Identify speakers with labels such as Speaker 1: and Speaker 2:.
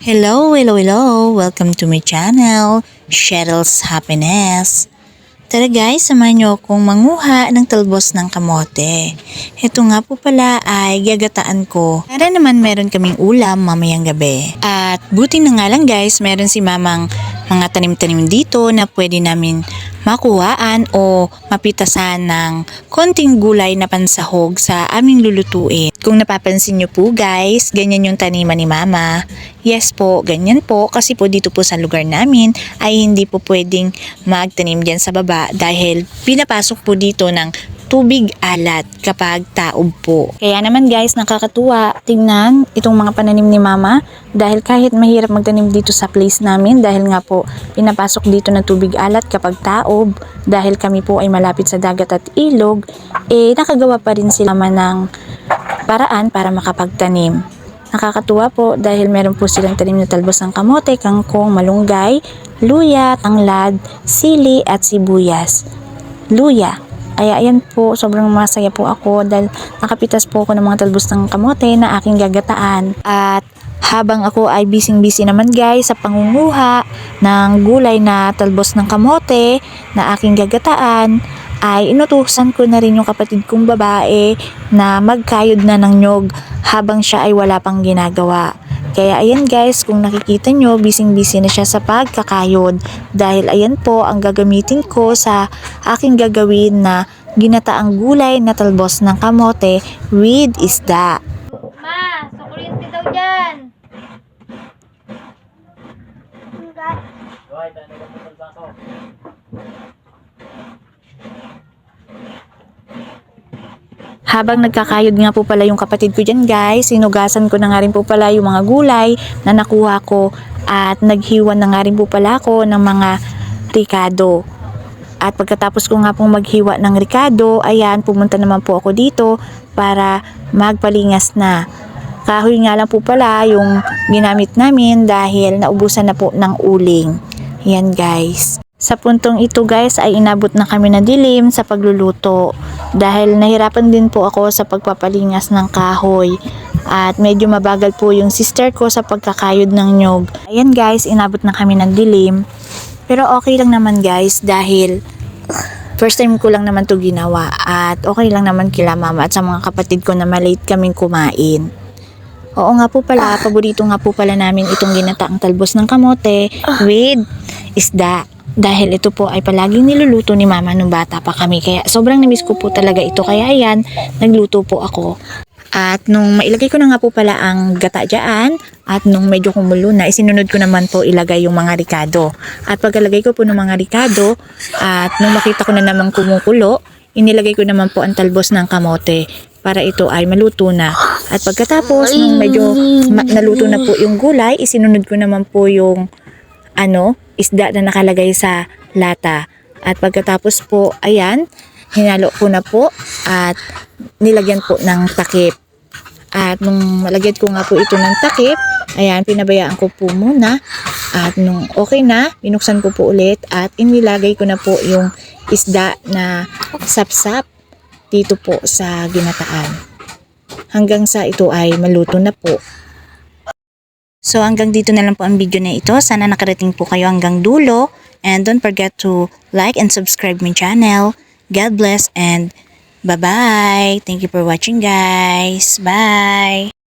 Speaker 1: Hello, hello, hello! Welcome to my channel, Cheryl's Happiness. Tara guys, samahan niyo akong manguha ng talbos ng kamote. Ito nga po pala ay gagataan ko. Para naman meron kaming ulam mamayang gabi. At buti na nga lang guys, meron si mamang mga tanim-tanim dito na pwede namin makuhaan o mapitasan ng konting gulay na pansahog sa aming lulutuin. Kung napapansin nyo po guys, ganyan yung taniman ni mama. Yes po, ganyan po kasi po dito po sa lugar namin ay hindi po pwedeng magtanim dyan sa baba dahil pinapasok po dito ng tubig alat kapag taob po. Kaya naman guys, nakakatuwa tingnan itong mga pananim ni mama dahil kahit mahirap magtanim dito sa place namin dahil nga po pinapasok dito ng tubig alat kapag taob dahil kami po ay malapit sa dagat at ilog, nakagawa pa rin sila man ng paraan para makapagtanim. Nakakatuwa po dahil meron po silang tanim na talbos ng kamote, kangkong, malunggay, luya, tanglad, sili at sibuyas. Luya. Kaya ayan po, sobrang masaya po ako dahil nakapitas po ako ng mga talbos ng kamote na aking gagataan. At habang ako ay busy naman guys sa pangunguha ng gulay na talbos ng kamote na aking gagataan, ay inutusan ko na rin yung kapatid kong babae na magkayod na ng nyog habang siya ay wala pang ginagawa. Kaya ayan guys, kung nakikita nyo, busy na siya sa pagkakayod dahil ayan po ang gagamitin ko sa aking gagawin na ginataang gulay na talbos ng kamote with isda.
Speaker 2: Ma, sukuryente daw dyan.
Speaker 1: Habang nagkakayod nga po pala yung kapatid ko dyan guys, sinugasan ko na nga rin po pala yung mga gulay na nakuha ko at naghiwan na nga rin po pala ako ng mga ricado. At pagkatapos ko nga pong maghiwa ng ricado, ayan, pumunta naman po ako dito para magpalingas na. Kahoy nga lang po pala yung ginamit namin dahil naubusan na po ng uling. Yan guys. Sa puntong ito guys ay inabot na kami na dilim sa pagluluto dahil nahirapan din po ako sa pagpapalingas ng kahoy at medyo mabagal po yung sister ko sa pagkakayod ng nyog. Ayan guys, inabot na kami ng dilim pero okay lang naman guys dahil first time ko lang naman to ginawa at okay lang naman kila mama at sa mga kapatid ko na malate kaming kumain. Oo nga po pala, paborito nga po pala namin itong ginataang talbos ng kamote with isda. Dahil ito po ay palaging niluluto ni mama nung bata pa kami. Kaya sobrang namiss ko po talaga ito. Kaya ayan, nagluto po ako. At nung mailagay ko na nga po pala ang gata dyan, at nung medyo kumulo na, isinunod ko naman po ilagay yung mga ricado. At pagkalagay ko po ng mga ricado, at nung makita ko na naman kumukulo, inilagay ko naman po ang talbos ng kamote para ito ay maluto na. At pagkatapos, nung medyo naluto na po yung gulay, isinunod ko naman po yung isda na nakalagay sa lata. At pagkatapos po, ayan, hinalo ko na po at nilagyan po ng takip. At nung malagyan ko nga po ito ng takip, ayan, pinabayaan ko po muna. At nung okay na, binuksan ko po ulit at inilagay ko na po yung isda na sapsap dito po sa ginataan. Hanggang sa ito ay maluto na po. So hanggang dito na lang po ang video na ito. Sana nakarating po kayo hanggang dulo. And don't forget to like and subscribe my channel. God bless and bye-bye. Thank you for watching guys. Bye!